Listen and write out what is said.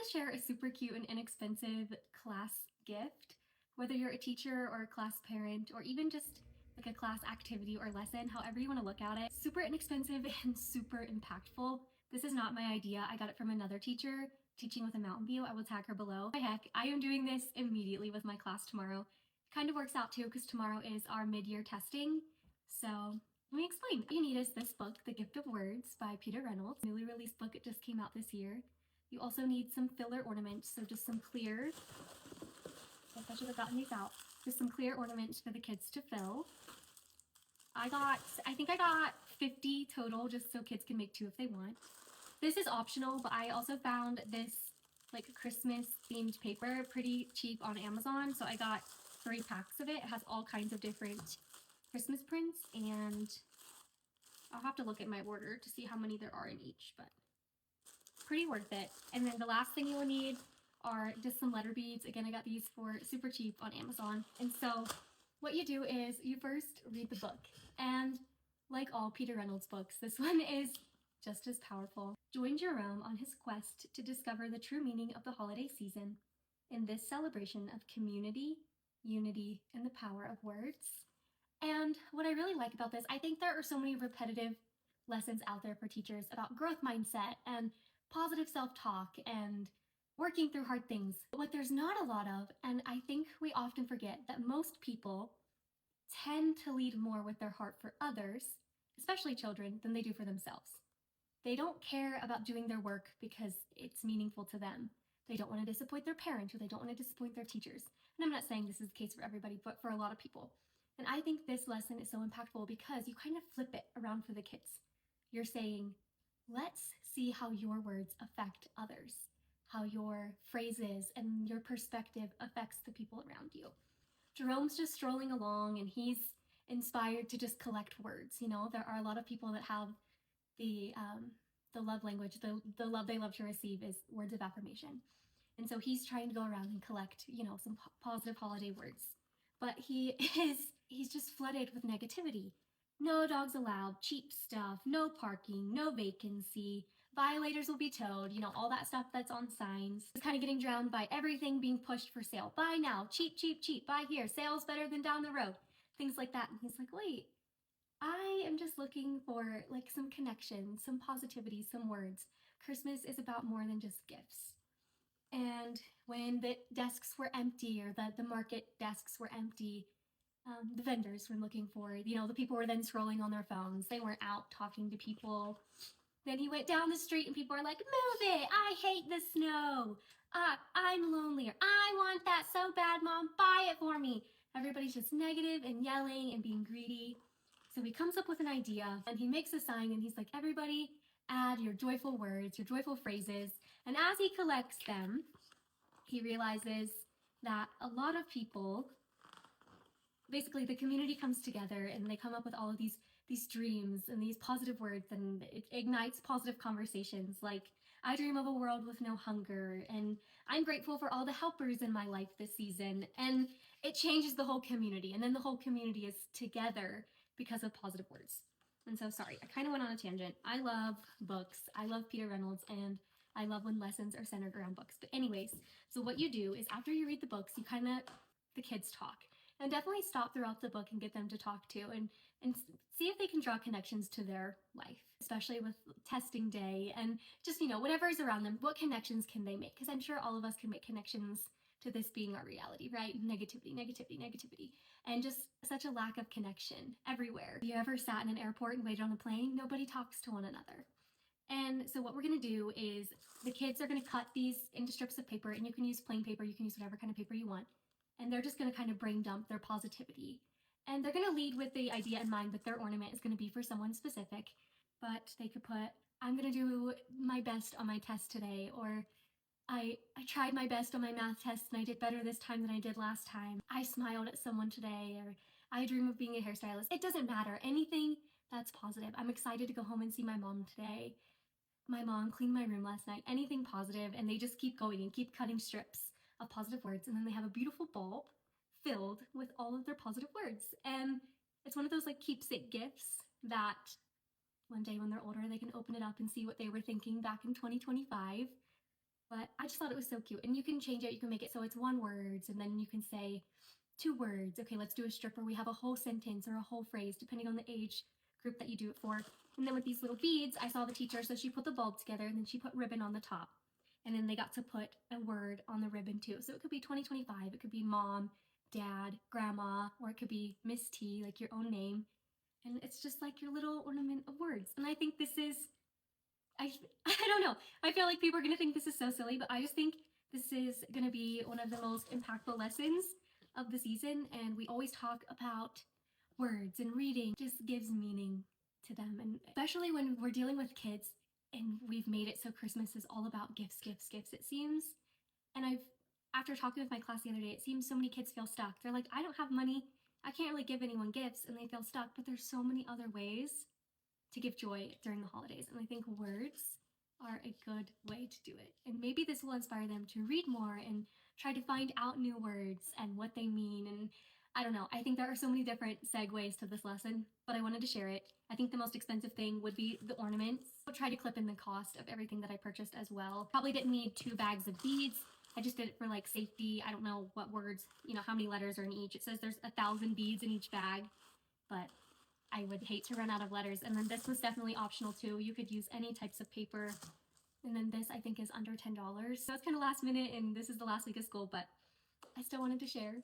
to share a super cute and inexpensive class gift. Whether you're a teacher or a class parent or even just like a class activity or lesson, however you want to look at it, super inexpensive and super impactful. This is not my idea. I got it from another teacher teaching with a Mountain View. I will tag her below. Heck, I am doing this immediately with my class tomorrow. Kind of works out too because tomorrow is our mid-year testing. So let me explain. What you need is this book, The Gift of Words by Peter Reynolds. Newly released book, it just came out this year. You also need some filler ornaments, so just some clear, I should have gotten these out, just some clear ornaments for the kids to fill. I think I got 50 total, just so kids can make 2 if they want. This is optional, but I also found this like Christmas themed paper pretty cheap on Amazon, so I got 3 packs of it. It has all kinds of different Christmas prints, and I'll have to look at my order to see how many there are in each, but pretty worth it. And then the last thing you will need are just some letter beads. Again, I got these for super cheap on Amazon. And so what you do is you first read the book, and like all Peter Reynolds books, this one is just as powerful. Join Jerome on his quest to discover the true meaning of the holiday season in this celebration of community, unity, and the power of words. And what I really like about this, I think there are so many repetitive lessons out there for teachers about growth mindset and positive self-talk and working through hard things. But what there's not a lot of, and I think we often forget, that most people tend to lead more with their heart for others, especially children, than they do for themselves. They don't care about doing their work because it's meaningful to them. They don't want to disappoint their parents, or they don't want to disappoint their teachers. And I'm not saying this is the case for everybody, but for a lot of people. And I think this lesson is so impactful because you kind of flip it around for the kids. You're saying, let's see how your words affect others, how your phrases and your perspective affects the people around you. Jerome's just strolling along and he's inspired to just collect words. You know, there are a lot of people that have the love language, the love they love to receive is words of affirmation. And so he's trying to go around and collect, you know, some positive holiday words. But he's just flooded with negativity. No dogs allowed, cheap stuff, no parking, no vacancy, violators will be towed, you know, all that stuff that's on signs. It's kind of getting drowned by everything being pushed for sale. Buy now, cheap, cheap, cheap, buy here, sales better than down the road. Things like that. And he's like, wait, I am just looking for like some connection, some positivity, some words. Christmas is about more than just gifts. And when the desks were empty, or the market desks were empty, the vendors were looking for, you know, the people were then scrolling on their phones. They weren't out talking to people. Then he went down the street and people were like, move it, I hate the snow. I'm lonely, or I want that so bad, Mom, buy it for me. Everybody's just negative and yelling and being greedy. So he comes up with an idea and he makes a sign and he's like, everybody add your joyful words, your joyful phrases. And as he collects them, he realizes that a lot of people, basically the community comes together and they come up with all of these dreams and these positive words, and it ignites positive conversations like, I dream of a world with no hunger, and I'm grateful for all the helpers in my life this season. And it changes the whole community, and then the whole community is together because of positive words. And so, sorry, I kind of went on a tangent. I love books. I love Peter Reynolds, and I love when lessons are centered around books. But anyways, so what you do is after you read the books, you the kids talk. And definitely stop throughout the book and get them to talk to, and see if they can draw connections to their life, especially with testing day and just, you know, whatever is around them. What connections can they make? Because I'm sure all of us can make connections to this being our reality, right? Negativity, negativity, negativity, and just such a lack of connection everywhere. Have you ever sat in an airport and waited on a plane? Nobody talks to one another. And so what we're going to do is the kids are going to cut these into strips of paper, and you can use plain paper, you can use whatever kind of paper you want. And they're just going to kind of brain dump their positivity. And they're going to lead with the idea in mind, but their ornament is going to be for someone specific. But they could put, I'm going to do my best on my test today, or I tried my best on my math test and I did better this time than I did last time. I smiled at someone today, or I dream of being a hairstylist. It doesn't matter. Anything that's positive. I'm excited to go home and see my mom today. My mom cleaned my room last night. Anything positive, and they just keep going and keep cutting strips of positive words, and then they have a beautiful bulb filled with all of their positive words. And it's one of those like keepsake gifts that one day when they're older they can open it up and see what they were thinking back in 2025. but I just thought it was so cute. And you can change it. You can make it so it's one words, and then you can say 2 words. Okay, let's do a strip where we have a whole sentence or a whole phrase, depending on the age group that you do it for. And then with these little beads, I saw the teacher, so she put the bulb together and then she put ribbon on the top. And then they got to put a word on the ribbon too. So it could be 2025, it could be mom, dad, grandma, or it could be Miss T, like your own name. And it's just like your little ornament of words. And I think this is, I, I don't know. I feel like people are going to think this is so silly, but I just think this is going to be one of the most impactful lessons of the season. And we always talk about words and reading just gives meaning to them. And especially when we're dealing with kids and we've made it so Christmas is all about gifts, gifts, gifts, it seems. And after talking with my class the other day, it seems so many kids feel stuck. They're like, I don't have money. I can't really give anyone gifts, and they feel stuck. But there's so many other ways to give joy during the holidays. And I think words are a good way to do it. And maybe this will inspire them to read more and try to find out new words and what they mean. And I don't know. I think there are so many different segues to this lesson, but I wanted to share it. I think the most expensive thing would be the ornaments. I'll try to clip in the cost of everything that I purchased as well. Probably didn't need 2 bags of beads. I just did it for like safety. I don't know what words, how many letters are in each. It says there's 1,000 beads in each bag, but I would hate to run out of letters. And then this was definitely optional too. You could use any types of paper. And then this I think is under $10. So it's kind of last minute and this is the last week of school, but I still wanted to share.